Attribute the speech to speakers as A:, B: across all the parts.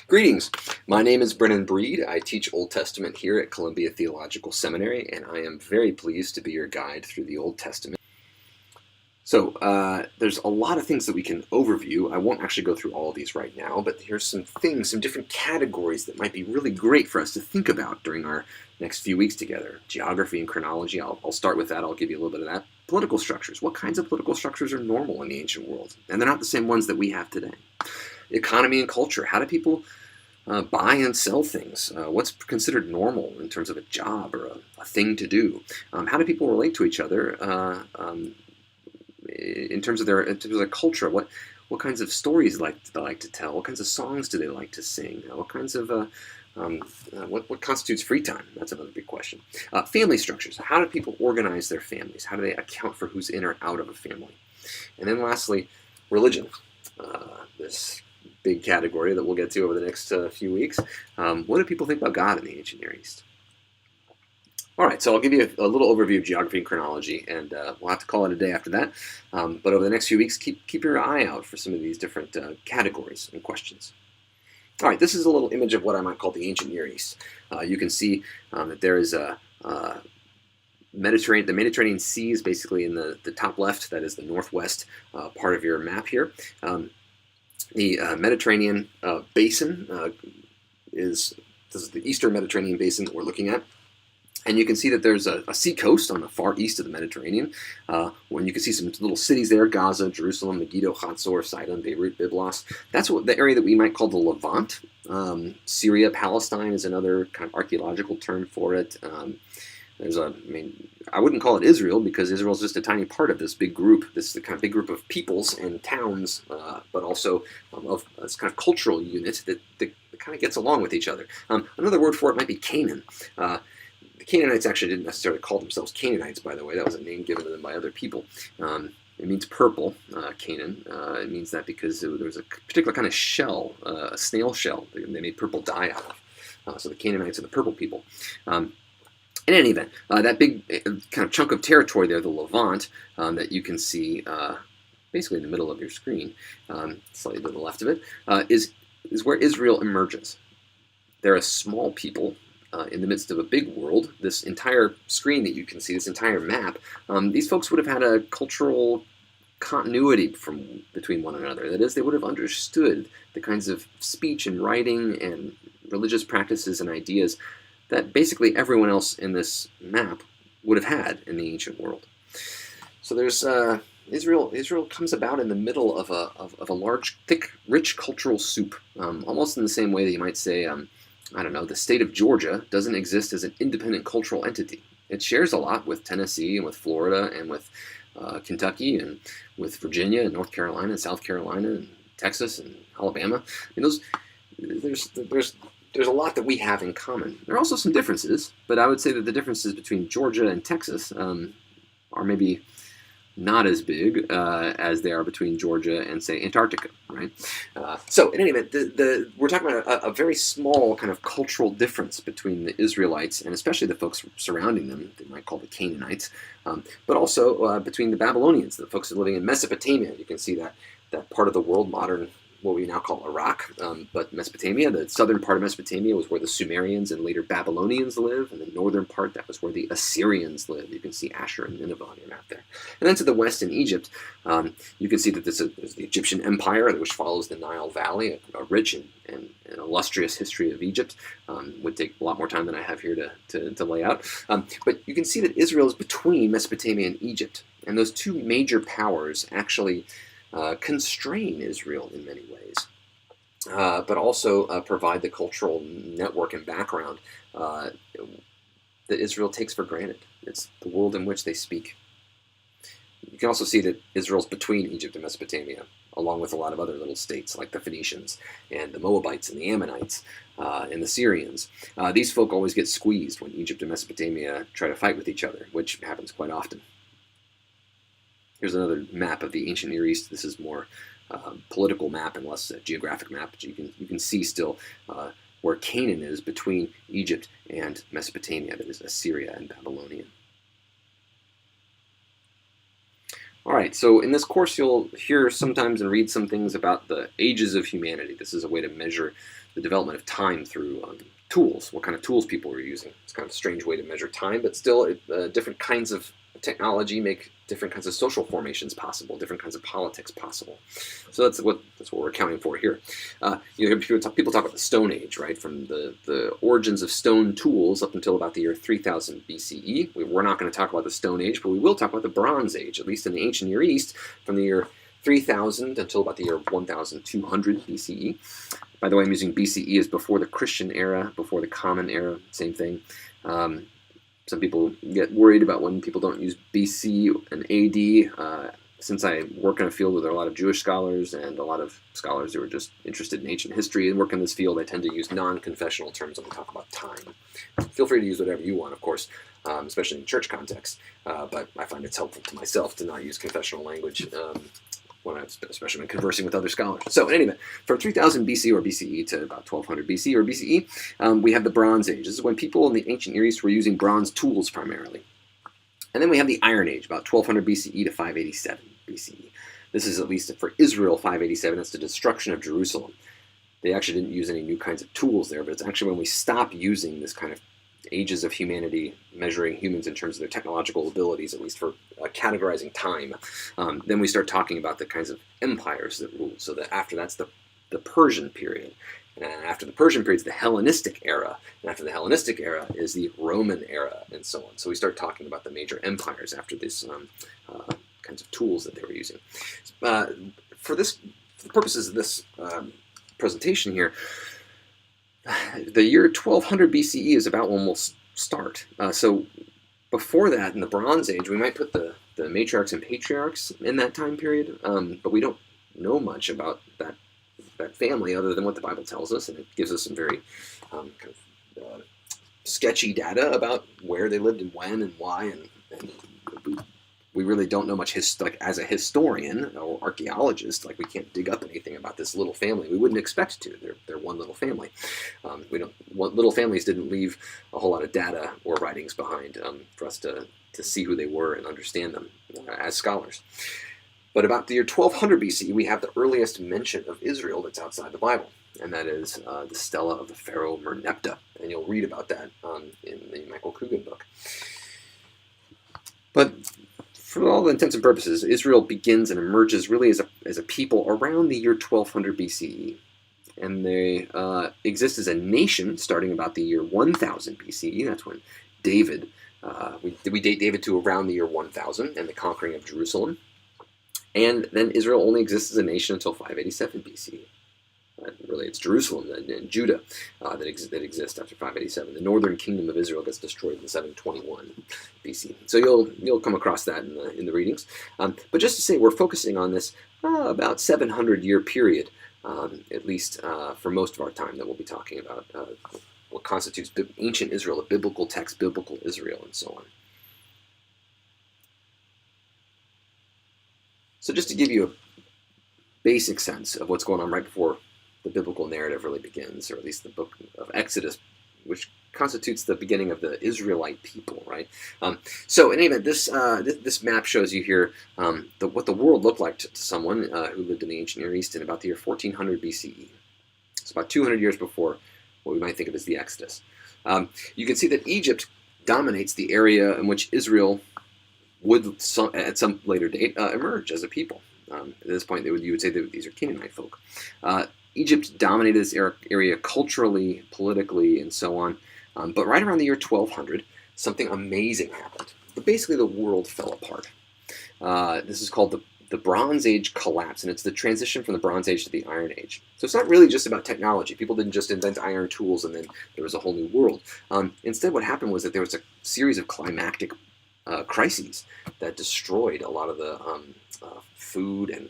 A: Greetings. My name is Brennan Breed. I teach Old Testament here at Columbia Theological Seminary, and I am very pleased to be your guide through the Old Testament. So there's a lot of things that we can overview. I won't actually go through all of these right now, but here's some things, some different categories that might be really great for us to think about during our next few weeks together. Geography and chronology, I'll start with that. I'll give you a little bit of that. Political structures. What kinds of political structures are normal in the ancient world? And they're not the same ones that we have today. Economy and culture. How do people buy and sell things? What's considered normal in terms of a job or a thing to do? How do people relate to each other in terms of their culture? What kinds of stories do they like to tell? What kinds of songs do they like to sing? What kinds of what constitutes free time? That's another big question. Family structures. How do people organize their families? How do they account for who's in or out of a family? And then lastly, religion. This big category that we'll get to over the next few weeks. What do people think about God in the ancient Near East? All right, so I'll give you a little overview of geography and chronology, and we'll have to call it a day after that. But over the next few weeks, keep your eye out for some of these different categories and questions. All right, this is a little image of what I might call the ancient Near East. You can see that there is the Mediterranean Sea is basically in the top left. That is the northwest part of your map here. The Mediterranean basin this is the eastern Mediterranean basin that we're looking at. And you can see that there's a sea coast on the far east of the Mediterranean, when you can see some little cities there: Gaza, Jerusalem, Megiddo, Hatzor, Sidon, Beirut, Byblos. That's the area that we might call the Levant. Syria, Palestine is another kind of archaeological term for it. I wouldn't call it Israel, because Israel is just a tiny part of this big group, this kind of big group of peoples and towns, but also of this kind of cultural unit that kind of gets along with each other. Another word for it might be Canaan. The Canaanites actually didn't necessarily call themselves Canaanites, by the way. That was a name given to them by other people. It means purple, Canaan. It means that because there was a particular kind of shell, a snail shell, they made purple dye out of. So the Canaanites are the purple people. In any event, that big kind of chunk of territory there, the Levant, that you can see basically in the middle of your screen, slightly to the left of it, is where Israel emerges. They're a small people in the midst of a big world. This entire screen that you can see, this entire map, these folks would have had a cultural continuity between one another. That is, they would have understood the kinds of speech and writing and religious practices and ideas that basically everyone else in this map would have had in the ancient world. So there's Israel. Israel comes about in the middle of a large, thick, rich cultural soup, almost in the same way that you might say, I don't know, the state of Georgia doesn't exist as an independent cultural entity. It shares a lot with Tennessee and with Florida and with Kentucky and with Virginia and North Carolina and South Carolina and Texas and Alabama. There's a lot that we have in common. There are also some differences, but I would say that the differences between Georgia and Texas are maybe not as big as they are between Georgia and, say, Antarctica, right? So in any event, we're talking about a very small kind of cultural difference between the Israelites and especially the folks surrounding them, they might call the Canaanites, but also between the Babylonians, the folks living in Mesopotamia. You can see that part of the world, modern, what we now call Iraq, but Mesopotamia, the southern part of Mesopotamia was where the Sumerians and later Babylonians live, and the northern part, that was where the Assyrians live. You can see Ashur and Nineveh on your map there. And then to the west in Egypt, you can see that there's the Egyptian Empire, which follows the Nile Valley, a rich and illustrious history of Egypt. Would take a lot more time than I have here to lay out. But you can see that Israel is between Mesopotamia and Egypt, and those two major powers actually constrain Israel in many ways, but also provide the cultural network and background that Israel takes for granted. It's the world in which they speak. You can also see that Israel's between Egypt and Mesopotamia, along with a lot of other little states like the Phoenicians and the Moabites and the Ammonites and the Syrians. These folk always get squeezed when Egypt and Mesopotamia try to fight with each other, which happens quite often. Here's another map of the ancient Near East. This is more political map and less geographic map. But you can see still where Canaan is between Egypt and Mesopotamia. That is Assyria and Babylonia. All right, so in this course, you'll hear sometimes and read some things about the ages of humanity. This is a way to measure the development of time through tools, what kind of tools people were using. It's kind of a strange way to measure time, but still different kinds of technology make different kinds of social formations possible, different kinds of politics possible. So that's what we're accounting for here. You hear people talk about the Stone Age, right? From the origins of stone tools up until about the year 3000 BCE. We're not going to talk about the Stone Age, but we will talk about the Bronze Age, at least in the ancient Near East, from the year 3000 until about the year 1200 BCE. By the way, I'm using BCE as before the Christian era, before the Common Era, same thing. Some people get worried about when people don't use BC and AD. Since I work in a field where there are a lot of Jewish scholars and a lot of scholars who are just interested in ancient history and work in this field, I tend to use non-confessional terms when we talk about time. Feel free to use whatever you want, of course, especially in church context. But I find it's helpful to myself to not use confessional language especially when conversing with other scholars. So in any event, from 3000 BC or BCE to about 1200 BC or BCE, we have the Bronze Age. This is when people in the ancient Near East were using bronze tools primarily. And then we have the Iron Age, about 1200 BCE to 587 BCE. This is, at least for Israel, 587. That's the destruction of Jerusalem. They actually didn't use any new kinds of tools there, but it's actually when we stop using this kind of ages of humanity, measuring humans in terms of their technological abilities, at least for categorizing time. Then we start talking about the kinds of empires that ruled. So that after that's the Persian period. And after the Persian period is the Hellenistic era. And after the Hellenistic era is the Roman era, and so on. So we start talking about the major empires after this kinds of tools that they were using. For the purposes of this presentation here, the year 1200 BCE is about when we'll start. So before that, in the Bronze Age, we might put the matriarchs and patriarchs in that time period, but we don't know much about that family other than what the Bible tells us, and it gives us some very sketchy data about where they lived and when and why, and we really don't know much. As a historian or archaeologist, we can't dig up anything about this little family. We wouldn't expect to. They're one little family. Little families didn't leave a whole lot of data or writings behind for us to see who they were and understand them as scholars. But about the year 1200 BC, we have the earliest mention of Israel that's outside the Bible, and that is the Stela of the Pharaoh Merneptah. And you'll read about that in the Michael Coogan book. But for all intents and purposes, Israel begins and emerges really as a people around the year 1200 BCE. And they exist as a nation starting about the year 1000 BCE. That's when David, we date David to around the year 1000 and the conquering of Jerusalem. And then Israel only exists as a nation until 587 BCE. Really, it's Jerusalem and Judah that exist after 587. The northern kingdom of Israel gets destroyed in 721 BC. So you'll come across that in the readings. But just to say, we're focusing on this about 700-year period, at least for most of our time, that we'll be talking about what constitutes ancient Israel, a biblical text, biblical Israel, and so on. So just to give you a basic sense of what's going on right before the biblical narrative really begins, or at least the book of Exodus, which constitutes the beginning of the Israelite people, right? So in any event, this map shows you here what the world looked like to someone who lived in the ancient Near East in about the year 1400 BCE. It's about 200 years before what we might think of as the Exodus. You can see that Egypt dominates the area in which Israel would, at some later date, emerge as a people. At this point, you would say that these are Canaanite folk. Egypt dominated this area culturally, politically, and so on. But right around the year 1200, something amazing happened. But basically, the world fell apart. This is called the Bronze Age collapse, and it's the transition from the Bronze Age to the Iron Age. So it's not really just about technology. People didn't just invent iron tools and then there was a whole new world. Instead, what happened was that there was a series of climactic crises that destroyed a lot of the food and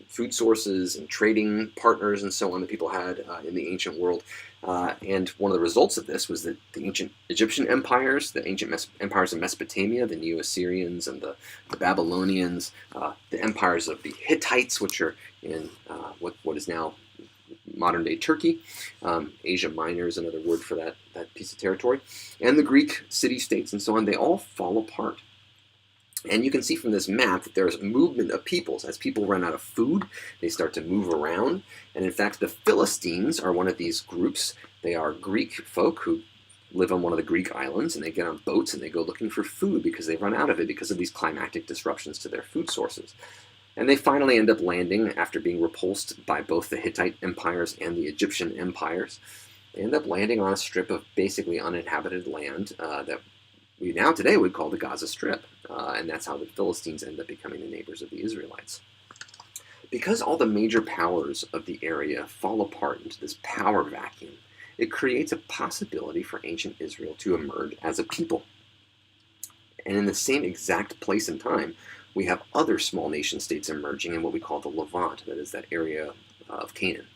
A: food sources and trading partners and so on that people had in the ancient world. And one of the results of this was that the ancient Egyptian empires, the ancient empires of Mesopotamia, the Neo-Assyrians and the Babylonians, the empires of the Hittites, which are in what is now modern-day Turkey. Asia Minor is another word for that piece of territory. And the Greek city-states and so on, they all fall apart. And you can see from this map that there's movement of peoples. As people run out of food, they start to move around. And in fact, the Philistines are one of these groups. They are Greek folk who live on one of the Greek islands, and they get on boats and they go looking for food because they run out of it because of these climatic disruptions to their food sources. And they finally end up landing after being repulsed by both the Hittite empires and the Egyptian empires. They end up landing on a strip of basically uninhabited land that we now today would call the Gaza Strip. And that's how the Philistines end up becoming the neighbors of the Israelites. Because all the major powers of the area fall apart into this power vacuum, it creates a possibility for ancient Israel to emerge as a people. And in the same exact place and time, we have other small nation states emerging in what we call the Levant, that is that area of Canaan.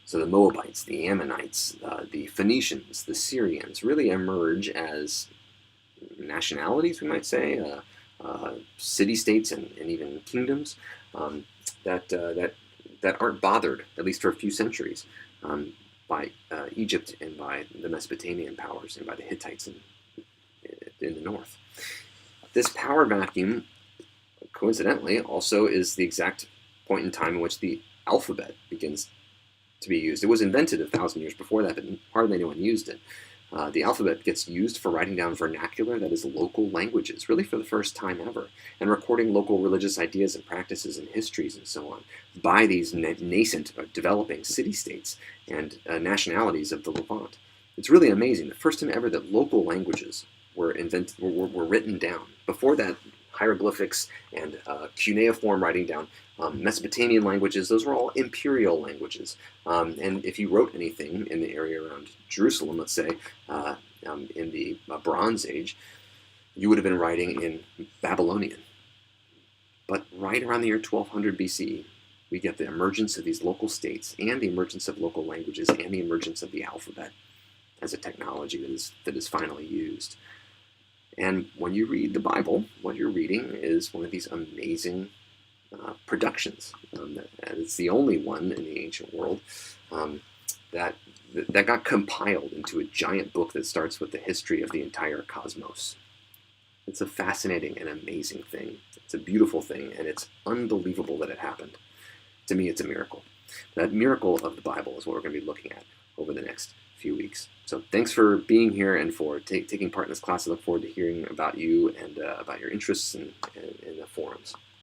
A: So the Moabites, the Ammonites, the Phoenicians, the Syrians really emerge as nationalities, we might say, city-states and even kingdoms that aren't bothered, at least for a few centuries, by Egypt and by the Mesopotamian powers and by the Hittites in the north. This power vacuum, coincidentally, also is the exact point in time in which the alphabet begins to be used. It was invented 1,000 years before that, but hardly anyone used it. The alphabet gets used for writing down vernacular, that is local languages, really for the first time ever, and recording local religious ideas and practices and histories and so on by these nascent or developing city-states and nationalities of the Levant. It's really amazing. The first time ever that local languages were written down. Before that, hieroglyphics and cuneiform writing down, Mesopotamian languages, those were all imperial languages. And if you wrote anything in the area around Jerusalem, let's say, in the Bronze Age, you would have been writing in Babylonian. But right around the year 1200 BCE, we get the emergence of these local states and the emergence of local languages and the emergence of the alphabet as a technology that is finally used. And when you read the Bible, what you're reading is one of these amazing productions. It's the only one in the ancient world that got compiled into a giant book that starts with the history of the entire cosmos. It's a fascinating and amazing thing. It's a beautiful thing, and it's unbelievable that it happened. To me, it's a miracle. That miracle of the Bible is what we're going to be looking at over the next few weeks. So thanks for being here and for taking part in this class. I look forward to hearing about you and about your interests in the forums.